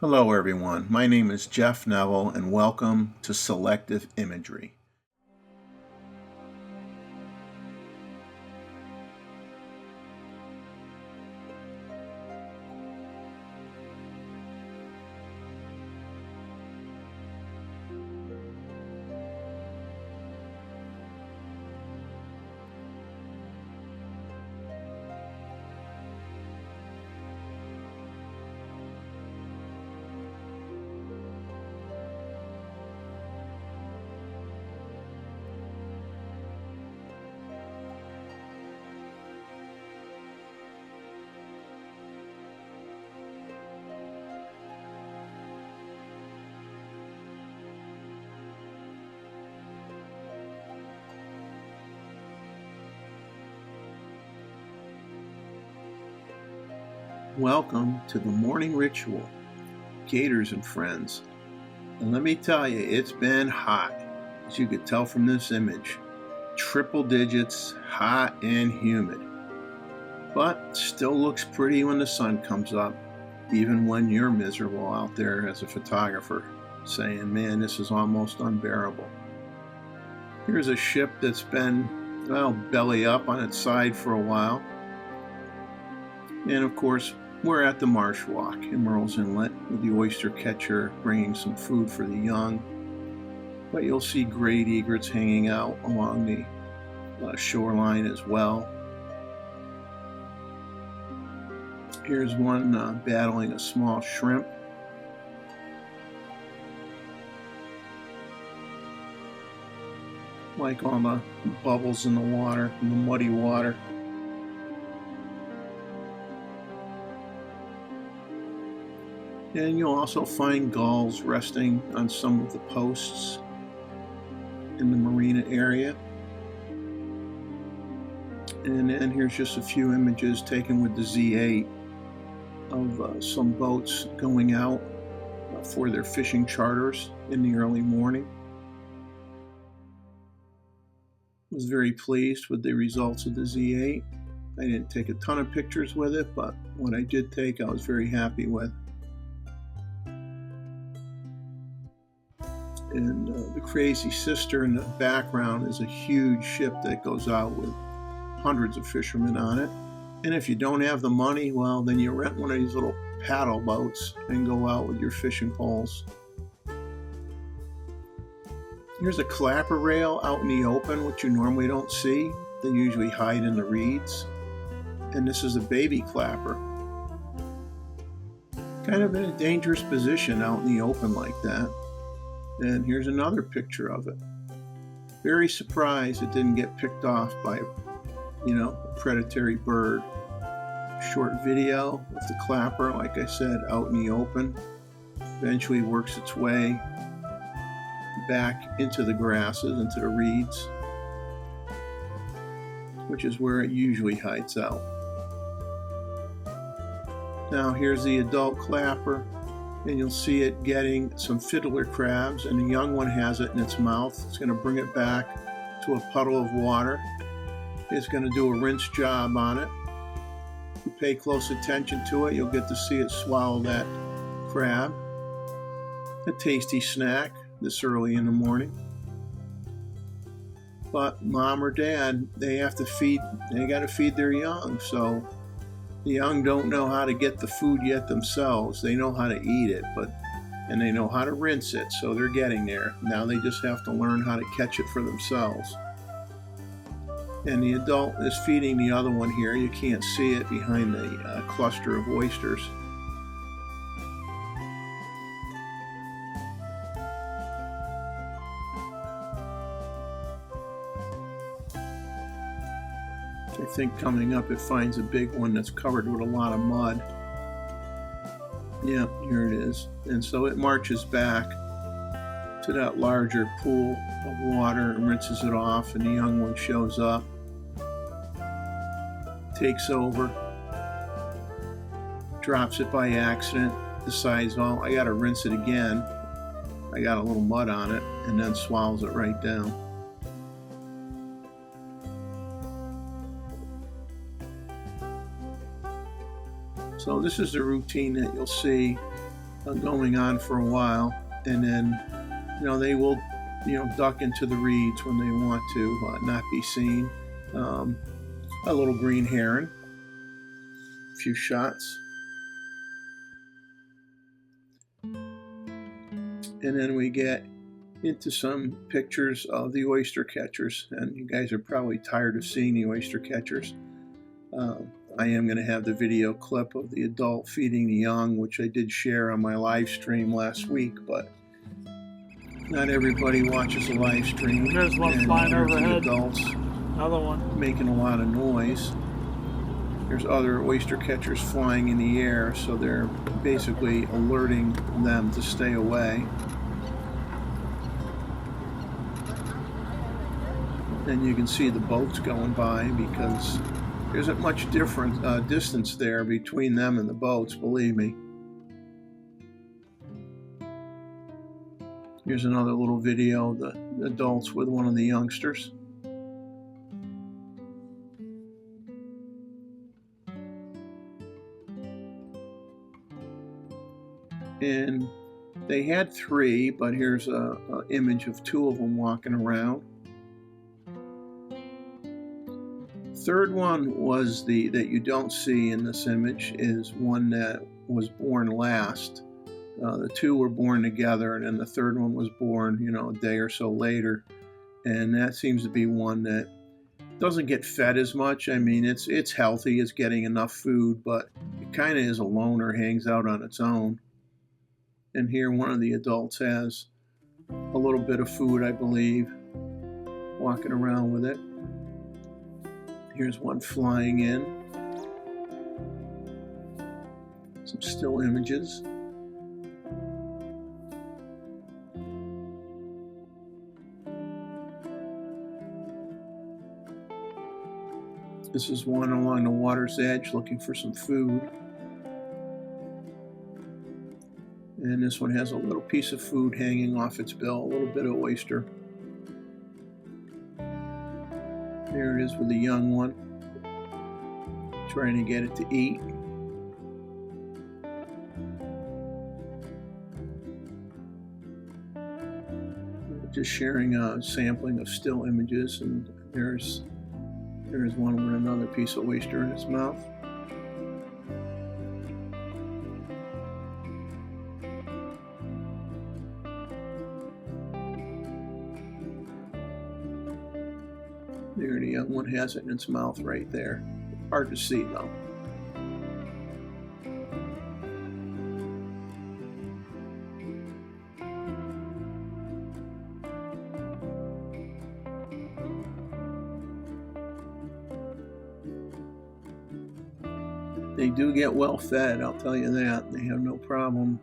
Hello everyone, my name is Jeff Neville and welcome to Selective Imagery. Welcome to the morning ritual, Gators and friends. And let me tell you, it's been hot, as you could tell from this image. Triple digits, hot and humid. But still looks pretty when the sun comes up, even when you're miserable out there as a photographer, saying, man, this is almost unbearable. Here's a ship that's been, well, belly up on its side for a while. And of course, we're at the marsh walk in Merle's Inlet with the oyster catcher bringing some food for the young. But you'll see great egrets hanging out along the shoreline as well. Here's one battling a small shrimp. Like all the bubbles in the water, in the muddy water. And you'll also find gulls resting on some of the posts in the marina area. And then here's just a few images taken with the Z8 of some boats going out for their fishing charters in the early morning. I was very pleased with the results of the Z8. I didn't take a ton of pictures with it, but what I did take, I was very happy with. And the Crazy Sister in the background is a huge ship that goes out with hundreds of fishermen on it. And if you don't have the money, well, then you rent one of these little paddle boats and go out with your fishing poles. Here's a clapper rail out in the open, which you normally don't see. They usually hide in the reeds. And this is a baby clapper. Kind of in a dangerous position out in the open like that. And here's another picture of it. Very surprised it didn't get picked off by, a predatory bird. Short video of the clapper, like I said, out in the open. Eventually works its way back into the grasses, into the reeds, which is where it usually hides out. Now here's the adult clapper. And you'll see it getting some fiddler crabs, and the young one has it in its mouth. It's going to bring it back to a puddle of water. It's going to do a rinse job on it. If you pay close attention to it, you'll get to see it swallow that crab. A tasty snack this early in the morning. But mom or dad, they got to feed their young, so the young don't know how to get the food yet themselves. They know how to eat it, and they know how to rinse it, so they're getting there. Now they just have to learn how to catch it for themselves. And the adult is feeding the other one here. You can't see it behind the cluster of oysters. I think coming up it finds a big one that's covered with a lot of mud. Yeah, here it is. And so it marches back to that larger pool of water and rinses it off, and the young one shows up, takes over, drops it by accident, decides, well, I gotta rinse it again. I got a little mud on it, and then swallows it right down. So this is the routine that you'll see going on for a while, and then they will duck into the reeds when they want to not be seen. A little green heron, a few shots, and then we get into some pictures of the oyster catchers, and you guys are probably tired of seeing the oyster catchers. I am going to have the video clip of the adult feeding the young, which I did share on my live stream last week, but not everybody watches a live stream. There's one flying overhead. The adults Another one making a lot of noise. There's other oyster catchers flying in the air, so they're basically alerting them to stay away. And you can see the boats going by because there isn't much different distance there between them and the boats, believe me. Here's another little video of the adults with one of the youngsters. And they had 3, but here's an image of 2 of them walking around. Third one was that you don't see in this image is one that was born last. The 2 were born together, and then the third one was born, a day or so later. And that seems to be one that doesn't get fed as much. I mean, it's healthy, it's getting enough food, but it kind of is a loner, hangs out on its own. And here one of the adults has a little bit of food, I believe, walking around with it. Here's one flying in. Some still images. This is one along the water's edge looking for some food. And this one has a little piece of food hanging off its bill, a little bit of oyster. There it is with the young one, trying to get it to eat. Just sharing a sampling of still images, and there's one with another piece of oyster in its mouth. There, the young one has it in its mouth right there. Hard to see though. They do get well fed, I'll tell you that. They have no problem.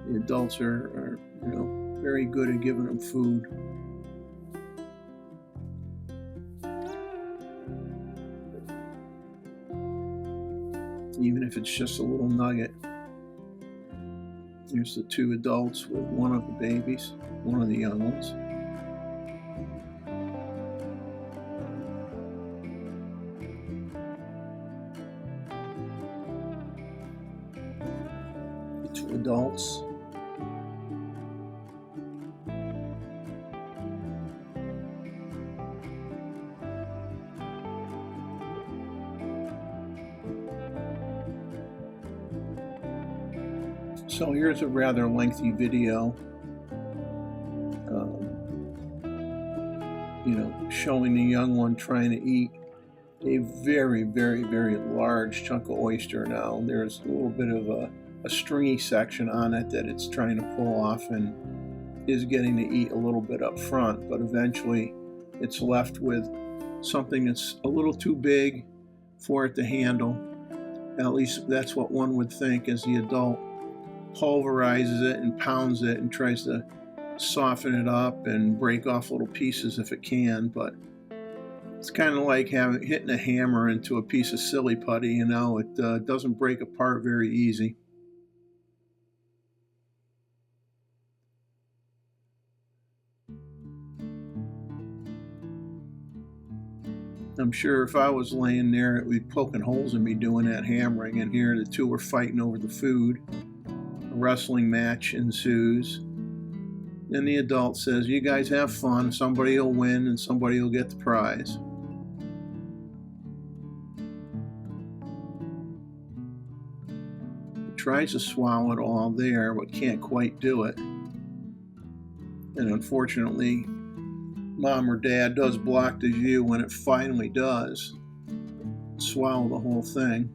The adults are very good at giving them food. Even if it's just a little nugget. Here's the 2 adults with one of the babies, one of the young ones. The 2 adults. So here's a rather lengthy video, showing the young one trying to eat a very, very, very large chunk of oyster. Now there's a little bit of a stringy section on it that it's trying to pull off and is getting to eat a little bit up front, but eventually it's left with something that's a little too big for it to handle. At least that's what one would think, as the adult pulverizes it and pounds it and tries to soften it up and break off little pieces if it can. But it's kind of like hitting a hammer into a piece of silly putty. It doesn't break apart very easy. I'm sure if I was laying there, it would be poking holes in me doing that hammering. And here the 2 were fighting over the food. wrestling match ensues. Then the adult says, "You guys have fun. Somebody will win and somebody will get the prize." He tries to swallow it all there, but can't quite do it. And unfortunately, Mom or Dad does block the view when it finally does swallow the whole thing.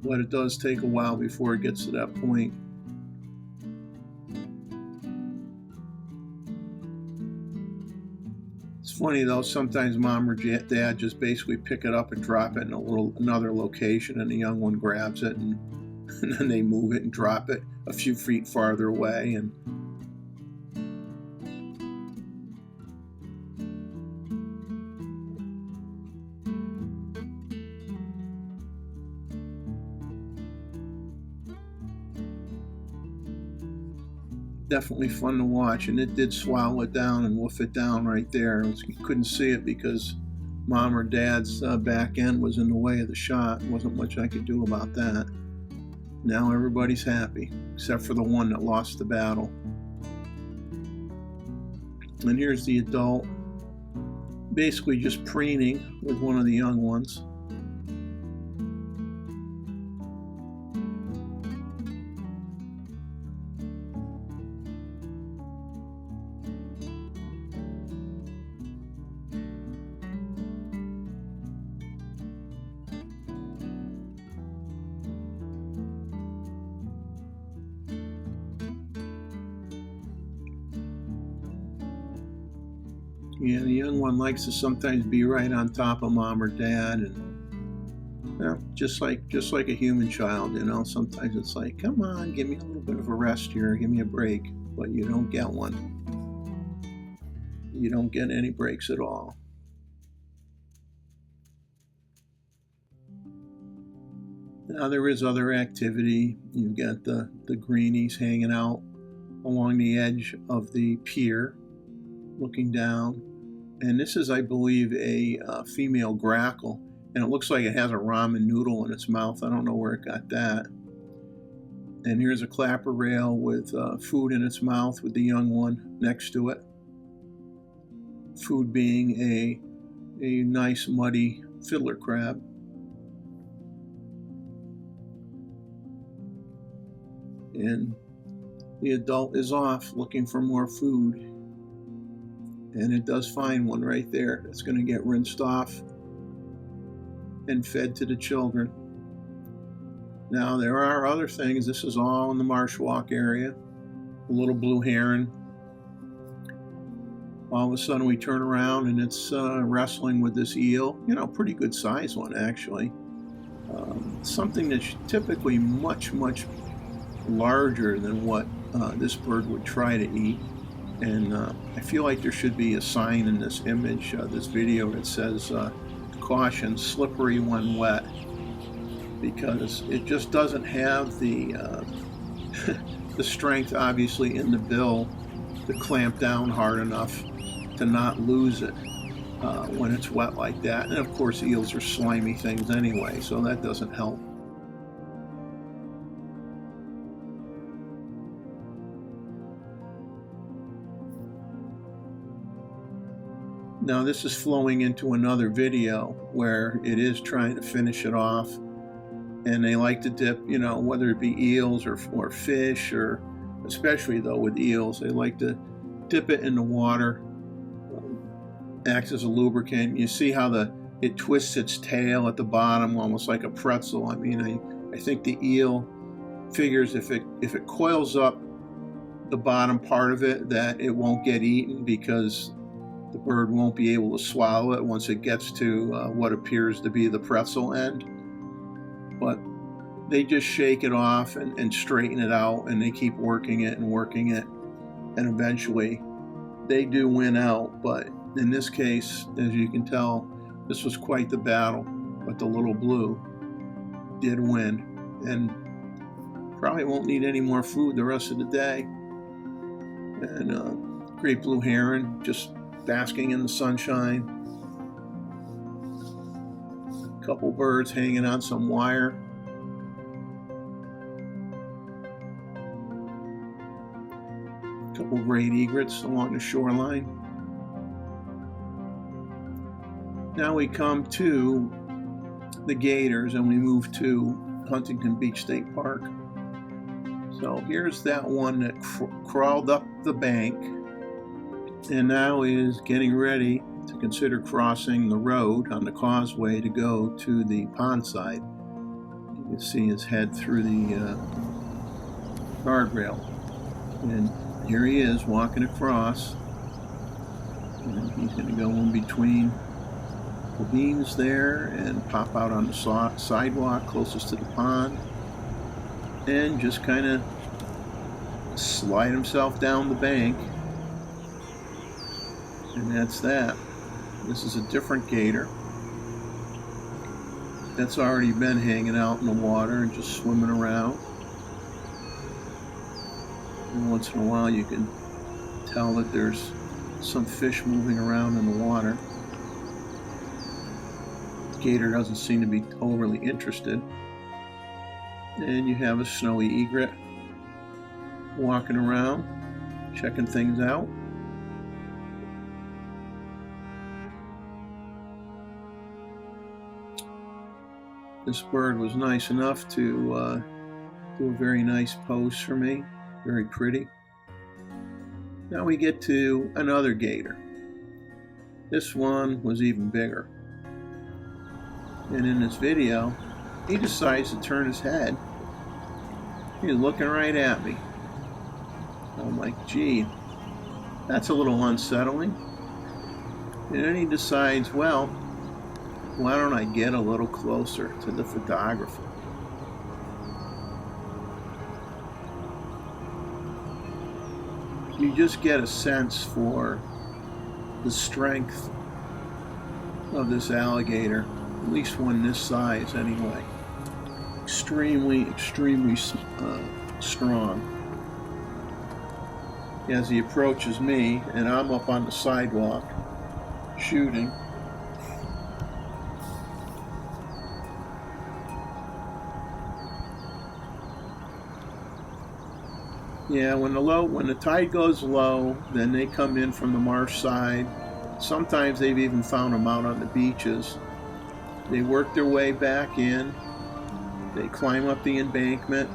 But it does take a while before it gets to that point. It's funny though, sometimes Mom or Dad just basically pick it up and drop it in another location, and the young one grabs it and then they move it and drop it a few feet farther away. And definitely fun to watch, and it did swallow it down and wolf it down right there. You couldn't see it because Mom or Dad's back end was in the way of the shot. Wasn't much I could do about that. Now everybody's happy, except for the one that lost the battle. And here's the adult, basically just preening with one of the young ones. Yeah, the young one likes to sometimes be right on top of Mom or Dad, and just like a human child, sometimes it's like, "Come on, give me a little bit of a rest here, give me a break," but you don't get one. You don't get any breaks at all. Now there is other activity. You've got the greenies hanging out along the edge of the pier, looking down. And this is, I believe, a female grackle, and it looks like it has a ramen noodle in its mouth. I don't know where it got that. And here's a clapper rail with food in its mouth with the young one next to it. Food being a nice muddy fiddler crab. And the adult is off looking for more food. And it does find one right there. It's going to get rinsed off and fed to the children. Now there are other things. This is all in the marsh walk area. A little blue heron. All of a sudden we turn around and it's wrestling with this eel. Pretty good size one actually. Something that's typically much, much larger than what this bird would try to eat. And I feel like there should be a sign in this image, this video, that says, "Caution, slippery when wet," because it just doesn't have the the strength, obviously, in the bill to clamp down hard enough to not lose it when it's wet like that. And of course, eels are slimy things anyway, so that doesn't help. Now this is flowing into another video where it is trying to finish it off, and they like to dip, whether it be eels or fish, or especially though with eels, they like to dip it in the water, acts as a lubricant. You see how it twists its tail at the bottom almost like a pretzel. I mean, I think the eel figures if it coils up the bottom part of it, that it won't get eaten because the bird won't be able to swallow it once it gets to what appears to be the pretzel end. But they just shake it off and straighten it out, and they keep working it, and eventually they do win out. But in this case, as you can tell, this was quite the battle, but the little blue did win, and probably won't need any more food the rest of the day. And great blue heron just basking in the sunshine. A couple birds hanging on some wire. couple great egrets along the shoreline. Now we come to the Gators and we move to Huntington Beach State Park. So here's that one that crawled up the bank and now is getting ready to consider crossing the road on the causeway to go to the pond side. You can see his head through the guardrail. And here he is walking across. And he's going to go in between the beams there and pop out on the sidewalk closest to the pond and just kind of slide himself down the bank. And that's that. This is a different gator that's already been hanging out in the water and just swimming around. And once in a while you can tell that there's some fish moving around in the water. Gator doesn't seem to be overly interested. And you have a snowy egret walking around, checking things out. This bird was nice enough to do a very nice pose for me, very pretty. Now we get to another gator. This one was even bigger. And in this video, he decides to turn his head. He's looking right at me. I'm like, gee, that's a little unsettling. And then he decides, well, why don't I get a little closer to the photographer? You just get a sense for the strength of this alligator. At least one this size anyway. Extremely strong. As he approaches me and I'm up on the sidewalk shooting, yeah, when the tide goes low, then they come in from the marsh side. Sometimes they've even found them out on the beaches. They work their way back in, they climb up the embankment,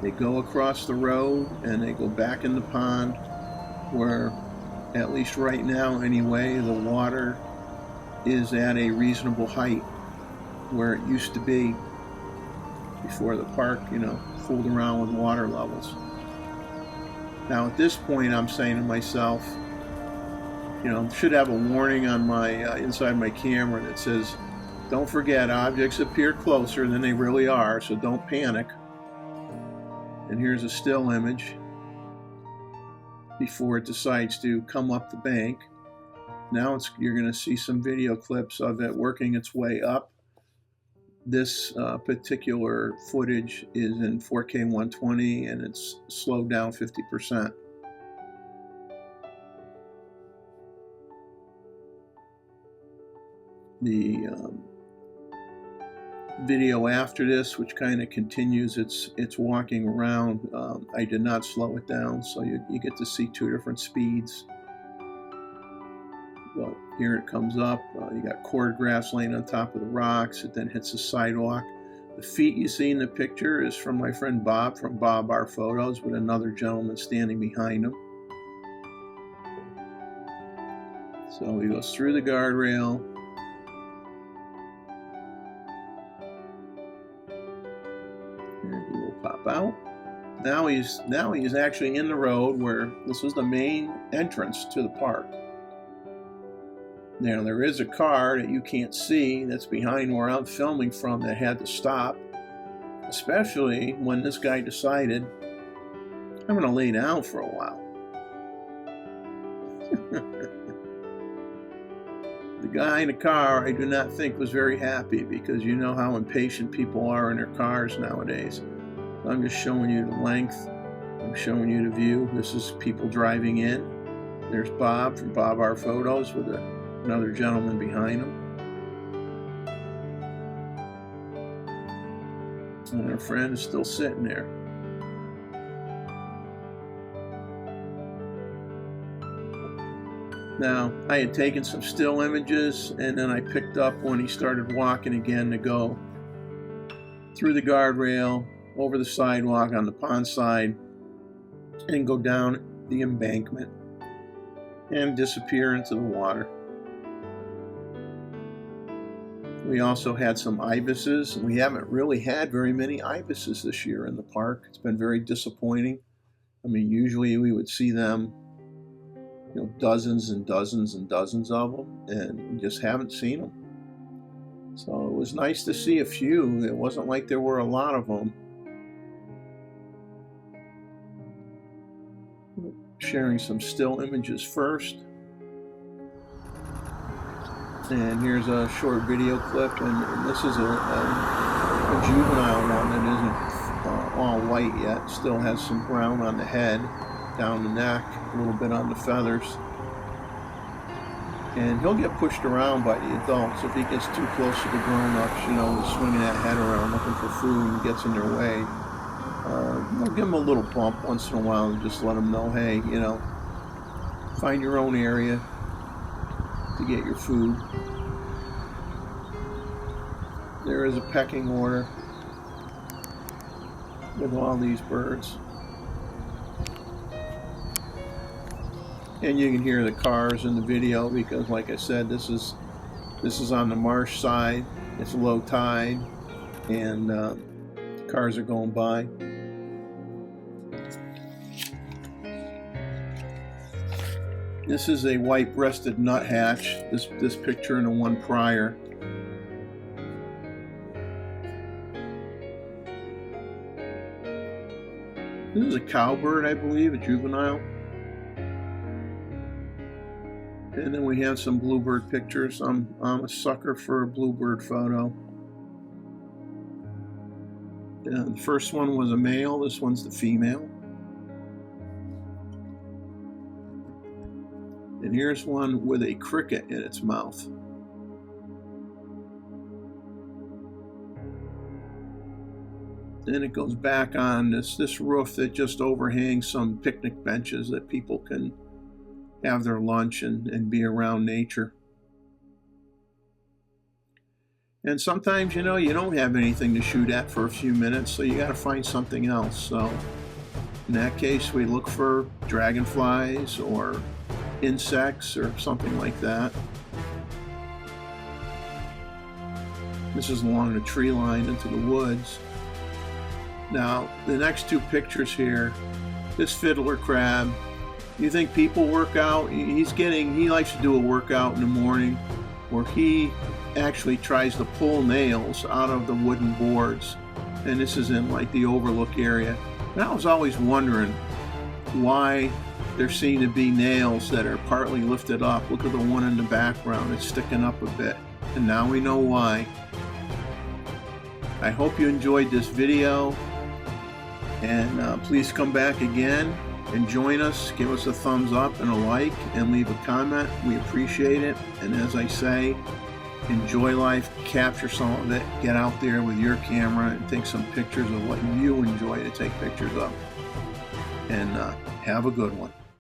they go across the road, and they go back in the pond where, at least right now anyway, the water is at a reasonable height where it used to be before the park, fooled around with water levels. Now at this point I'm saying to myself, should have a warning on my inside my camera that says, don't forget, objects appear closer than they really are, so don't panic. And here's a still image before it decides to come up the bank. Now you're going to see some video clips of it working its way up. This particular footage is in 4K 120 and it's slowed down 50%. The video after this, which kind of continues its walking around, I did not slow it down, so you get to see two different speeds. Well, here it comes up. You got cord grass laying on top of the rocks. It then hits the sidewalk. The feet you see in the picture is from my friend Bob from Bob Our Photos, with another gentleman standing behind him. So he goes through the guardrail. And he will pop out. Now he's actually in the road where this was the main entrance to the park. Now there is a car that you can't see that's behind where I'm filming from that had to stop, especially when this guy decided, I'm going to lay down for a while. The guy in the car, I do not think, was very happy, because you know how impatient people are in their cars nowadays. So I'm just showing you the length. I'm showing you the view. This is people driving in. There's Bob from Bob Our Photos with another gentleman behind him. And our friend is still sitting there. Now, I had taken some still images, and then I picked up when he started walking again to go through the guardrail, over the sidewalk on the pond side, and go down the embankment and disappear into the water. We also had some ibises. We haven't really had very many ibises this year in the park. It's been very disappointing. I mean, usually we would see them, dozens and dozens and dozens of them, and we just haven't seen them. So it was nice to see a few. It wasn't like there were a lot of them. Sharing some still images first. And here's a short video clip, and this is a juvenile one that isn't all white yet. Still has some brown on the head, down the neck, a little bit on the feathers. And he'll get pushed around by the adults if he gets too close to the grown-ups, swinging that head around looking for food and gets in their way. Give him a little bump once in a while and just let him know, hey, find your own area to get your food. There is a pecking order with all these birds. And you can hear the cars in the video because, like I said, this is on the marsh side. It's low tide, and cars are going by. This is a white-breasted nuthatch. This picture and the one prior. This is a cowbird, I believe, a juvenile. And then we have some bluebird pictures. I'm a sucker for a bluebird photo. The first one was a male. This one's the female. And here's one with a cricket in its mouth. Then it goes back on this roof that just overhangs some picnic benches that people can have their lunch and be around nature. And sometimes, you don't have anything to shoot at for a few minutes, so you got to find something else. So in that case, we look for dragonflies or insects or something like that. This is along the tree line into the woods. Now, the next two pictures here, this fiddler crab, you think people work out? He likes to do a workout in the morning where he actually tries to pull nails out of the wooden boards. And this is in like the overlook area. And I was always wondering why there seem to be nails that are partly lifted up. Look at the one in the background, it's sticking up a bit. And now we know why. I hope you enjoyed this video. And please come back again and join us. Give us a thumbs up and a like and leave a comment. We appreciate it. And as I say, enjoy life, capture some of it, get out there with your camera and take some pictures of what you enjoy to take pictures of. And have a good one.